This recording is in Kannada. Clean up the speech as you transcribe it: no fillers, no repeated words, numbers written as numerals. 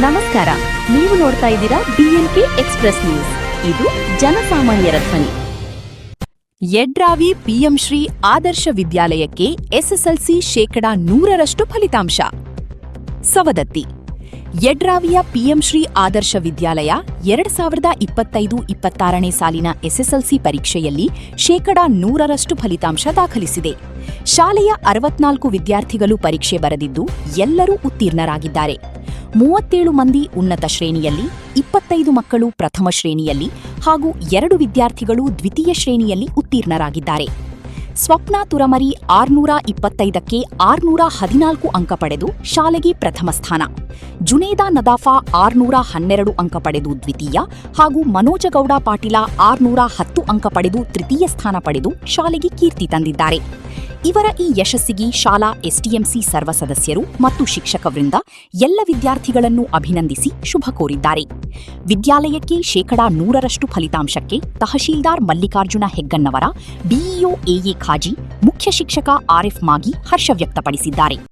ನಮಸ್ಕಾರ, ನೀವು ನೋಡ್ತಾ ಇದ್ದೀರಾ BNK ಎಕ್ಸ್‌ಪ್ರೆಸ್ ನ್ಯೂಸ್. ಇದು ಜನಸಾಮಾನ್ಯರ ಧ್ವನಿ. ಯಡ್ರಾವಿ PM ಶ್ರೀ ಆದರ್ಶ ವಿದ್ಯಾಲಯಕ್ಕೆ SSLC 100% ಫಲಿತಾಂಶ. ಸವದತ್ತಿ ಯಡ್ರಾವಿಯ PM ಶ್ರೀ ಆದರ್ಶ ವಿದ್ಯಾಲಯ 2025-26ನೇ ಸಾಲಿನ SSLC ಪರೀಕ್ಷೆಯಲ್ಲಿ 100% ಫಲಿತಾಂಶ ದಾಖಲಿಸಿದೆ. ಶಾಲೆಯ 64 ವಿದ್ಯಾರ್ಥಿಗಳು ಪರೀಕ್ಷೆ ಬರೆದಿದ್ದು ಎಲ್ಲರೂ ಉತ್ತೀರ್ಣರಾಗಿದ್ದಾರೆ. 37 ಮಂದಿ ಉನ್ನತ ಶ್ರೇಣಿಯಲ್ಲಿ, 25 ಮಕ್ಕಳು ಪ್ರಥಮ ಶ್ರೇಣಿಯಲ್ಲಿ ಹಾಗೂ 2 ವಿದ್ಯಾರ್ಥಿಗಳು ದ್ವಿತೀಯ ಶ್ರೇಣಿಯಲ್ಲಿ ಉತ್ತೀರ್ಣರಾಗಿದ್ದಾರೆ. ಸ್ವಪ್ನ ತುರಮರಿ 625ಕ್ಕೆ 614 ಅಂಕ ಪಡೆದು ಶಾಲೆಗೆ ಪ್ರಥಮ ಸ್ಥಾನ, ಜುನೇದಾ ನದಾಫಾ 612 ಅಂಕ ಪಡೆದು ದ್ವಿತೀಯ ಹಾಗೂ ಮನೋಜಗೌಡ ಪಾಟೀಲ 610 ಅಂಕ ಪಡೆದು ತೃತೀಯ ಸ್ಥಾನ ಪಡೆದು ಶಾಲೆಗೆ ಕೀರ್ತಿ ತಂದಿದ್ದಾರೆ. ಇವರ ಈ ಯಶಸ್ಸಿಗೆ ಶಾಲಾ STMC ಸರ್ವ ಸದಸ್ಯರು ಮತ್ತು ಶಿಕ್ಷಕ ವೃಂದ ಎಲ್ಲ ವಿದ್ಯಾರ್ಥಿಗಳನ್ನು ಅಭಿನಂದಿಸಿ ಶುಭ ಕೋರಿದ್ದಾರೆ. ವಿದ್ಯಾಲಯಕ್ಕೆ 100% ಫಲಿತಾಂಶಕ್ಕೆ ತಹಶೀಲ್ದಾರ್ ಮಲ್ಲಿಕಾರ್ಜುನ ಹೆಗ್ಗನ್ನವರ, BEO AE ಖಾಜಿ, ಮುಖ್ಯ ಶಿಕ್ಷಕ RF ಮಾಗಿ ಹರ್ಷ ವ್ಯಕ್ತಪಡಿಸಿದ್ದಾರೆ.